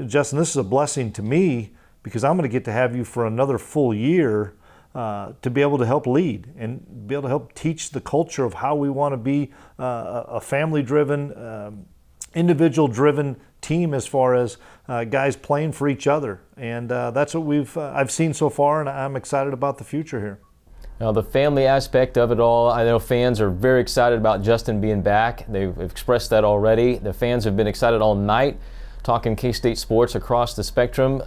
[SPEAKER 9] Justin, this is a blessing to me because I'm going to get to have you for another full year to be able to help lead and be able to help teach the culture of how we want to be a family-driven, individual-driven team as far as guys playing for each other. And that's what I've seen so far, and I'm excited about the future here.
[SPEAKER 2] Now, the family aspect of it all, I know fans are very excited about Justin being back. They've expressed that already. The fans have been excited all night, talking K-State sports across the spectrum.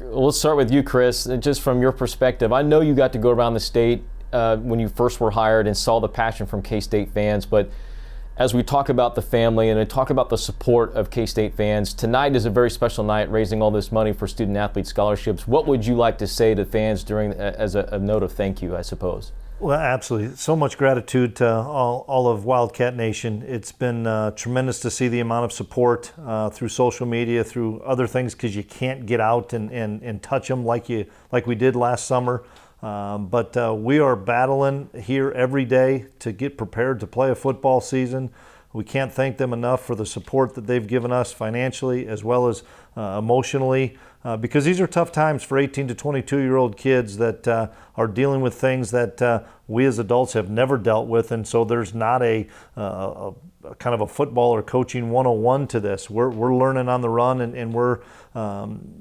[SPEAKER 2] Let's start with you, Chris. Just from your perspective, I know you got to go around the state when you first were hired and saw the passion from K-State fans, but as we talk about the family and I talk about the support of K-State fans, tonight is a very special night, raising all this money for student-athlete scholarships. What would you like to say to fans as a note of thank you, I suppose?
[SPEAKER 9] Well, absolutely. So much gratitude to all of Wildcat Nation. It's been tremendous to see the amount of support through social media, through other things, because you can't get out and touch them like we did last summer. But we are battling here every day to get prepared to play a football season. We can't thank them enough for the support that they've given us financially as well as emotionally, because these are tough times for 18 to 22-year-old kids that are dealing with things that we as adults have never dealt with. And so there's not a kind of a football or coaching 101 to this. We're learning on the run, and we're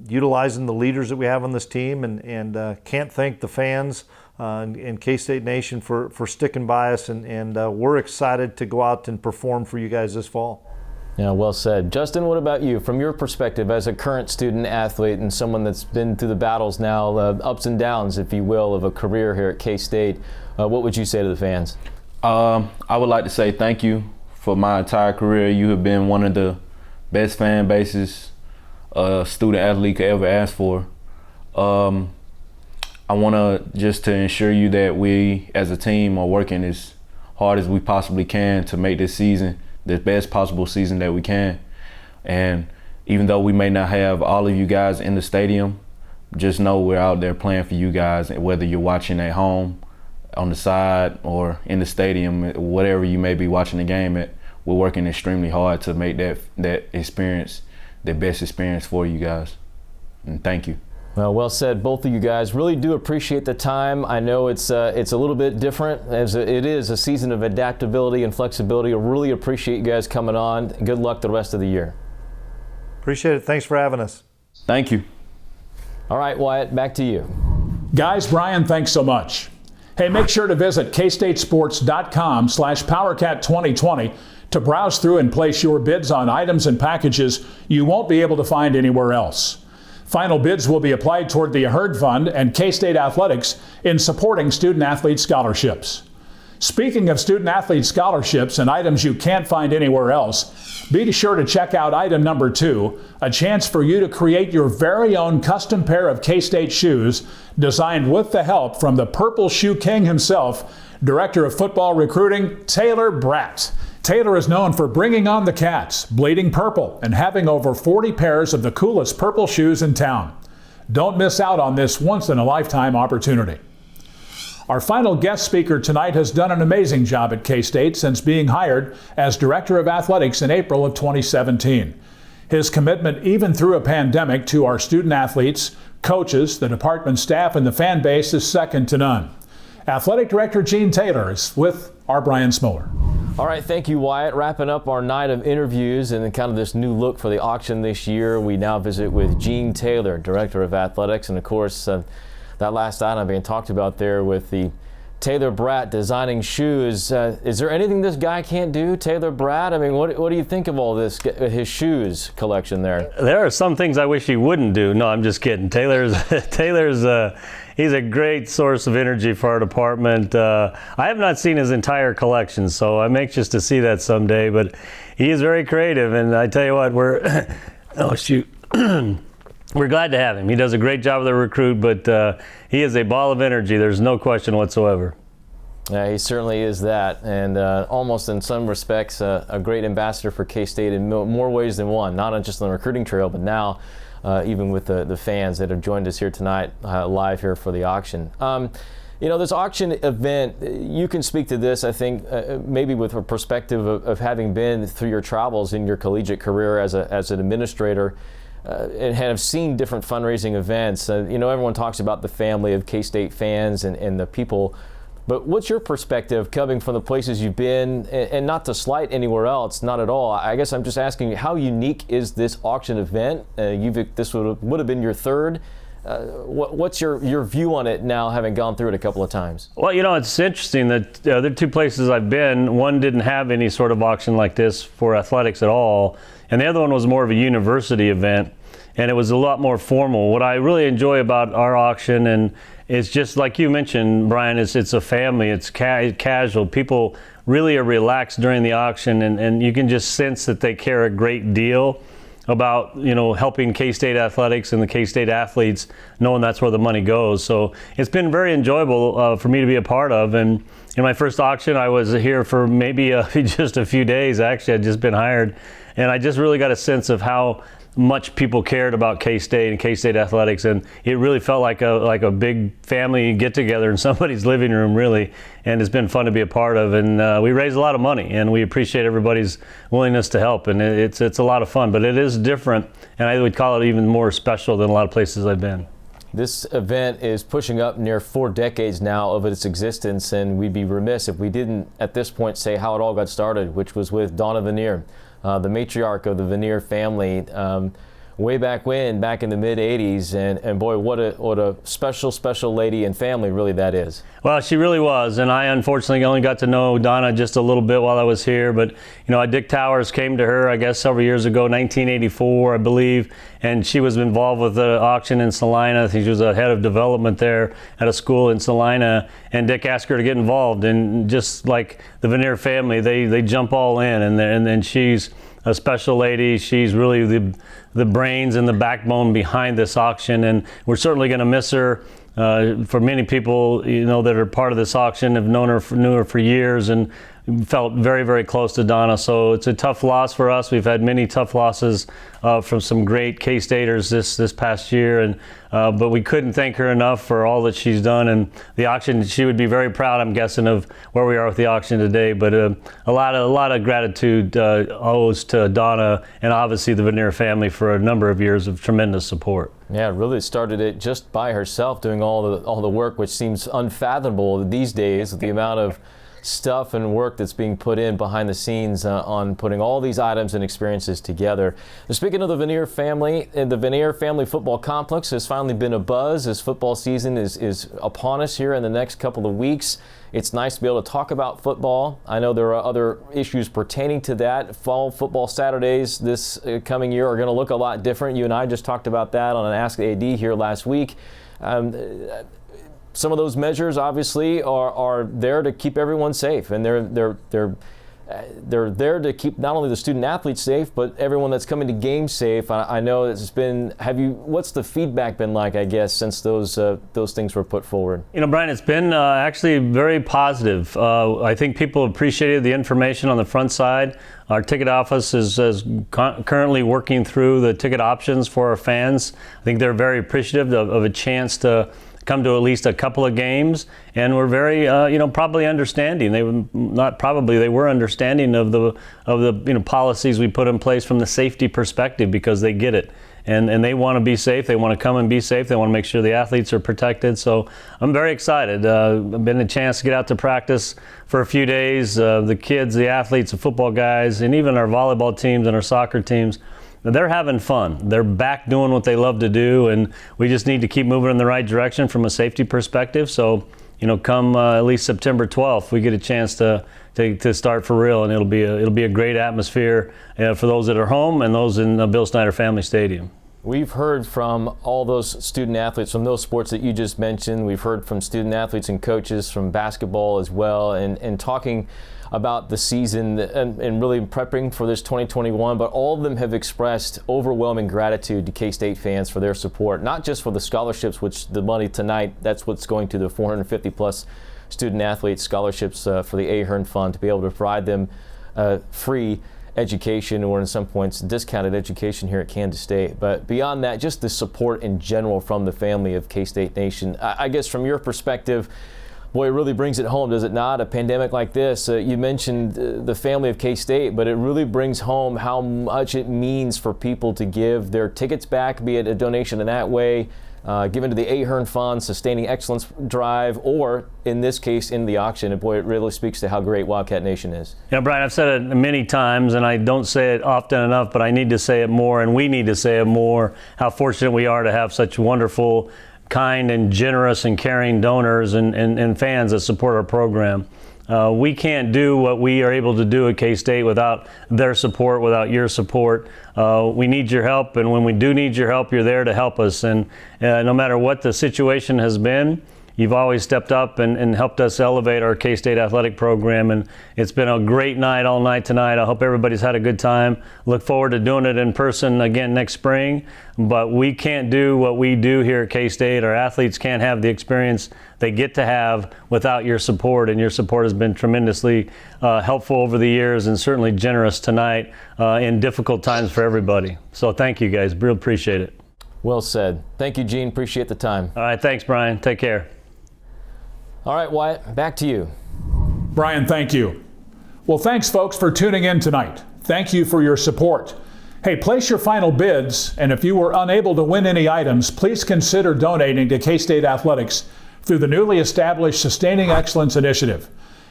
[SPEAKER 9] utilizing the leaders that we have on this team, and can't thank the fans and K-State Nation for sticking by us, and we're excited to go out and perform for you guys this fall.
[SPEAKER 2] Yeah, well said. Justin, what about you? From your perspective as a current student athlete and someone that's been through the battles now, ups and downs, if you will, of a career here at K-State, what would you say to the fans?
[SPEAKER 8] I would like to say thank you for my entire career. You have been one of the best fan bases a student athlete could ever ask for. I want to just to ensure you that we as a team are working as hard as we possibly can to make this season the best possible season that we can. And even though we may not have all of you guys in the stadium, just know we're out there playing for you guys, whether you're watching at home, on the side, or in the stadium, whatever you may be watching the game at. We're working extremely hard to make that experience the best experience for you guys. And thank you.
[SPEAKER 2] Well said, both of you guys. Really do appreciate the time. I know it's a little bit different, as it is a season of adaptability and flexibility. I really appreciate you guys coming on. Good luck the rest of the year.
[SPEAKER 9] Appreciate it. Thanks for having us.
[SPEAKER 8] Thank you.
[SPEAKER 2] All right, Wyatt, back to you.
[SPEAKER 1] Guys, Brian, thanks so much. Hey, make sure to visit kstatesports.com/PowerCat2020 to browse through and place your bids on items and packages you won't be able to find anywhere else. Final bids will be applied toward the Herd Fund and K-State Athletics in supporting student-athlete scholarships. Speaking of student-athlete scholarships and items you can't find anywhere else, be sure to check out item number 2, a chance for you to create your very own custom pair of K-State shoes designed with the help from the Purple Shoe King himself, Director of Football Recruiting, Taylor Bratt. Taylor is known for bringing on the Cats, bleeding purple, and having over 40 pairs of the coolest purple shoes in town. Don't miss out on this once-in-a-lifetime opportunity. Our final guest speaker tonight has done an amazing job at K-State since being hired as Director of Athletics in April of 2017. His commitment, even through a pandemic, to our student athletes, coaches, the department staff, and the fan base is second to none. Athletic Director Gene Taylor is with our Brian Smoller.
[SPEAKER 2] All right, thank you, Wyatt. Wrapping up our night of interviews and kind of this new look for the auction this year, we now visit with Gene Taylor, Director of Athletics, and of course, that last item being talked about there with the Taylor Bratt designing shoes. Is there anything this guy can't do, Taylor Bratt? I mean, what do you think of all this, his shoes collection there?
[SPEAKER 10] There are some things I wish he wouldn't do. No, I'm just kidding. Taylor's he's a great source of energy for our department. I have not seen his entire collection, so I'm anxious to see that someday, but he is very creative, and I tell you what, we're we're glad to have him. He does a great job with the recruit, but he is a ball of energy. There's no question whatsoever.
[SPEAKER 2] Yeah, he certainly is that, and almost in some respects a great ambassador for K-State in more ways than one, not just on the recruiting trail, but now even with the fans that have joined us here tonight live here for the auction. You know, this auction event, you can speak to this, I think, maybe with a perspective of having been through your travels in your collegiate career as an administrator, and have seen different fundraising events. You know, everyone talks about the family of K-State fans and the people, but what's your perspective coming from the places you've been, and not to slight anywhere else, not at all. I guess I'm just asking you, how unique is this auction event? This would have been your third. What's your view on it now, having gone through it a couple of times?
[SPEAKER 10] Well, you know, it's interesting that the other two places I've been, one didn't have any sort of auction like this for athletics at all, and the other one was more of a university event, and it was a lot more formal. What I really enjoy about our auction, and it's just like you mentioned, Brian, it's a family, it's casual. People really are relaxed during the auction, and you can just sense that they care a great deal. about, helping K-State athletics and the K-State athletes, knowing that's where the money goes. So it's been very enjoyable for me to be a part of. And in my first auction, I was here for maybe just a few days. Actually, I'd just been hired, and I just really got a sense of how much people cared about K-State and K-State athletics, and it really felt like a big family get-together in somebody's living room, really, and it's been fun to be a part of. And we raised a lot of money, and we appreciate everybody's willingness to help, and it's a lot of fun, but it is different, and I would call it even more special than a lot of places I've been.
[SPEAKER 2] This event is pushing up near 4 decades now of its existence, and we'd be remiss if we didn't at this point say how it all got started, which was with Donna Vanier, the matriarch of the Vanier family, way back in the mid 80s, and boy, what a special lady and family really that is.
[SPEAKER 10] Well, she really was, and I unfortunately only got to know Donna just a little bit while I was here, but Dick Towers came to her, I guess, several years ago, 1984, I believe, and she was involved with the auction in Salina. I think she was a head of development there at a school in Salina, and Dick asked her to get involved, and just like the Vanier family, they jump all in, and then she's a special lady. She's really the brains and the backbone behind this auction, and we're certainly going to miss her. For many people, that are part of this auction have knew her for years and felt very, very close to Donna. So it's a tough loss for us. We've had many tough losses from some great K-Staters this past year, and but we couldn't thank her enough for all that she's done. And the auction, she would be very proud, I'm guessing, of where we are with the auction today. But a lot of gratitude owes to Donna and obviously the Vanier family for a number of years of tremendous support.
[SPEAKER 2] Yeah, really started it just by herself, doing all the work, which seems unfathomable these days with the amount of stuff and work that's being put in behind the scenes on putting all these items and experiences together. Speaking of the Vanier family, the Vanier family football complex has finally been abuzz as football season is upon us here in the next couple of weeks. It's nice to be able to talk about football. I know there are other issues pertaining to that. Fall football Saturdays this coming year are going to look a lot different. You and I just talked about that on an Ask AD here last week. Some of those measures obviously are there to keep everyone safe, and they're there to keep not only the student athletes safe, but everyone that's coming to games safe. I know it's been. What's the feedback been like, I guess, since those things were put forward?
[SPEAKER 10] Brian, it's been actually very positive. I think people appreciated the information on the front side. Our ticket office is currently working through the ticket options for our fans. I think they're very appreciative of a chance to come to at least a couple of games, and we're very, probably understanding. They were understanding of the policies we put in place from the safety perspective, because they get it, and they want to be safe. They want to come and be safe. They want to make sure the athletes are protected. So I'm very excited. I've been a chance to get out to practice for a few days. The kids, the athletes, the football guys, and even our volleyball teams and our soccer teams, they're having fun. They're back doing what they love to do, and we just need to keep moving in the right direction from a safety perspective. So, come at least September 12th, we get a chance to start for real, and it'll be a great atmosphere for those that are home and those in the Bill Snyder Family Stadium.
[SPEAKER 2] We've heard from all those student athletes from those sports that you just mentioned. We've heard from student athletes and coaches from basketball as well, and talking about the season and really prepping for this 2021, but all of them have expressed overwhelming gratitude to K-State fans for their support, not just for the scholarships, which the money tonight, that's what's going to the 450 plus student athletes scholarships for the Ahern Fund, to be able to provide them free education, or in some points discounted education here at Kansas State. But beyond that, just the support in general from the family of K-State Nation. I guess from your perspective, boy, it really brings it home, does it not? A pandemic like this, you mentioned the family of K-State, but it really brings home how much it means for people to give their tickets back, be it a donation in that way, given to the Ahern Fund, Sustaining Excellence Drive, or in this case, in the auction. And boy, it really speaks to how great Wildcat Nation is.
[SPEAKER 10] Brian, I've said it many times, and I don't say it often enough, but I need to say it more, and we need to say it more, how fortunate we are to have such wonderful, kind and generous and caring donors and fans that support our program. We can't do what we are able to do at K-State without their support, without your support. We need your help, and when we do need your help, you're there to help us. And no matter what the situation has been, You've always stepped up and helped us elevate our K-State athletic program, and it's been a great night all night tonight. I hope everybody's had a good time. Look forward to doing it in person again next spring, but we can't do what we do here at K-State. Our athletes can't have the experience they get to have without your support, and your support has been tremendously helpful over the years and certainly generous tonight in difficult times for everybody. So thank you guys, real appreciate it.
[SPEAKER 2] Well said. Thank you, Gene. Appreciate the time.
[SPEAKER 10] All right, thanks, Brian. Take care.
[SPEAKER 2] All right, Wyatt, back to you.
[SPEAKER 1] Brian, thank you. Well, thanks, folks, for tuning in tonight. Thank you for your support. Hey, place your final bids, and if you were unable to win any items, please consider donating to K-State Athletics through the newly established Sustaining Excellence Initiative.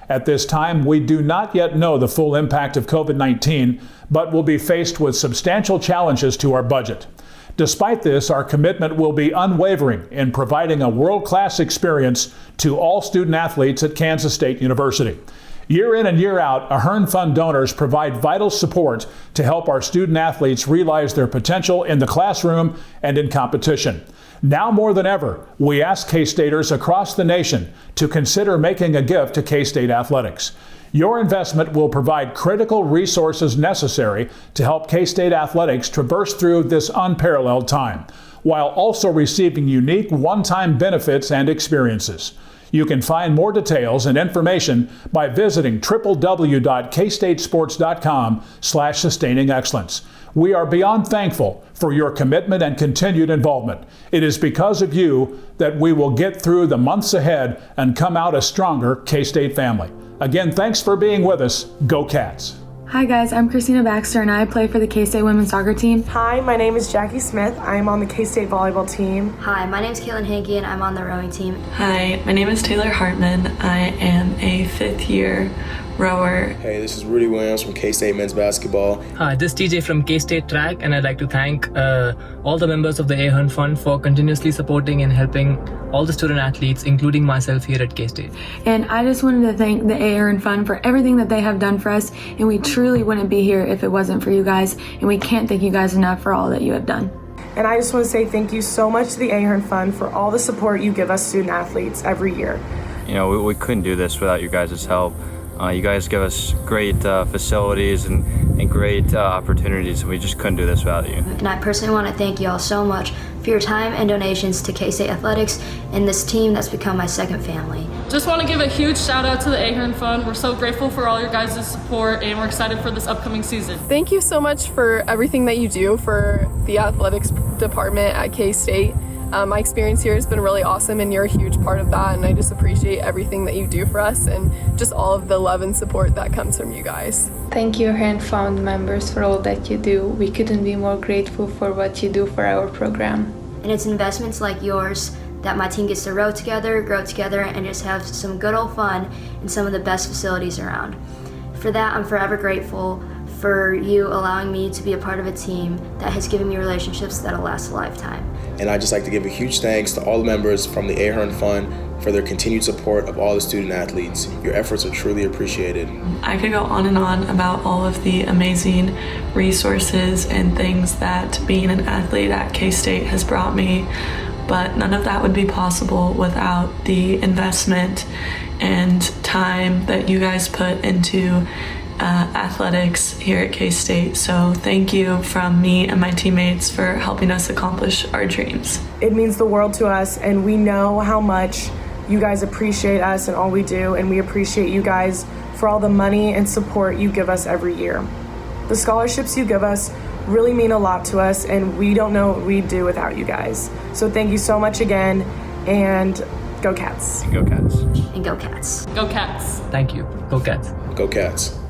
[SPEAKER 1] At this time, we do not yet know the full impact of COVID-19, but will be faced with substantial challenges to our budget. Despite this, our commitment will be unwavering in providing a world-class experience to all student athletes at Kansas State University. Year in and year out, Ahern Fund donors provide vital support to help our student athletes realize their potential in the classroom and in competition. Now more than ever, we ask K-Staters across the nation to consider making a gift to K-State Athletics. Your investment will provide critical resources necessary to help K-State Athletics traverse through this unparalleled time, while also receiving unique one-time benefits and experiences. You can find more details and information by visiting www.kstatesports.com/sustaining excellence. We are beyond thankful for your commitment and continued involvement. It is because of you that we will get through the months ahead and come out a stronger K-State family. Again, thanks for being with us. Go Cats!
[SPEAKER 11] Hi guys, I'm Christina Baxter and I play for the K-State women's soccer team.
[SPEAKER 12] Hi, my name is Jackie Smith. I am on the K-State volleyball team.
[SPEAKER 13] Hi, my name is Caitlin Hankey and I'm on the rowing team.
[SPEAKER 14] Hi, my name is Taylor Hartman. I am a 5th year rower.
[SPEAKER 15] Hey, this is Rudy Williams from K-State men's basketball.
[SPEAKER 16] Hi, this is TJ from K-State track, and I'd like to thank all the members of the Ahern Fund for continuously supporting and helping all the student athletes, including myself here at K-State.
[SPEAKER 11] And I just wanted to thank the Ahern Fund for everything that they have done for us, and we truly wouldn't be here if it wasn't for you guys, and we can't thank you guys enough for all that you have done.
[SPEAKER 12] And I just want to say thank you so much to the Ahern Fund for all the support you give us student athletes every year.
[SPEAKER 17] You know, we couldn't do this without you guys' help. You guys give us great facilities and great opportunities, and we just couldn't do this without you.
[SPEAKER 13] And I personally want to thank you all so much for your time and donations to K-State Athletics and this team that's become my second family.
[SPEAKER 18] Just want to give a huge shout out to the Ahern Fund. We're so grateful for all your guys' support, and we're excited for this upcoming season.
[SPEAKER 19] Thank you so much for everything that you do for the athletics department at K-State. My experience here has been really awesome, and you're a huge part of that, and I just appreciate everything that you do for us and just all of the love and support that comes from you guys.
[SPEAKER 20] Thank you, Ahern Fund members, for all that you do. We couldn't be more grateful for what you do for our program.
[SPEAKER 13] And it's investments like yours that my team gets to row together, grow together, and just have some good old fun in some of the best facilities around. For that, I'm forever grateful for you allowing me to be a part of a team that has given me relationships that'll last a lifetime.
[SPEAKER 15] And I'd just like to give a huge thanks to all the members from the Ahern Fund for their continued support of all the student athletes. Your efforts are truly appreciated.
[SPEAKER 14] I could go on and on about all of the amazing resources and things that being an athlete at K-State has brought me, but none of that would be possible without the investment and time that you guys put into athletics here at K-State. So thank you from me and my teammates for helping us accomplish our dreams.
[SPEAKER 12] It means the world to us, and we know how much you guys appreciate us and all we do, and we appreciate you guys for all the money and support you give us every year. The scholarships you give us really mean a lot to us, and we don't know what we'd do without you guys. So thank you so much again, and go Cats.
[SPEAKER 17] Go Cats.
[SPEAKER 13] And go Cats.
[SPEAKER 18] Go Cats.
[SPEAKER 16] Thank you. Go Cats.
[SPEAKER 15] Go Cats.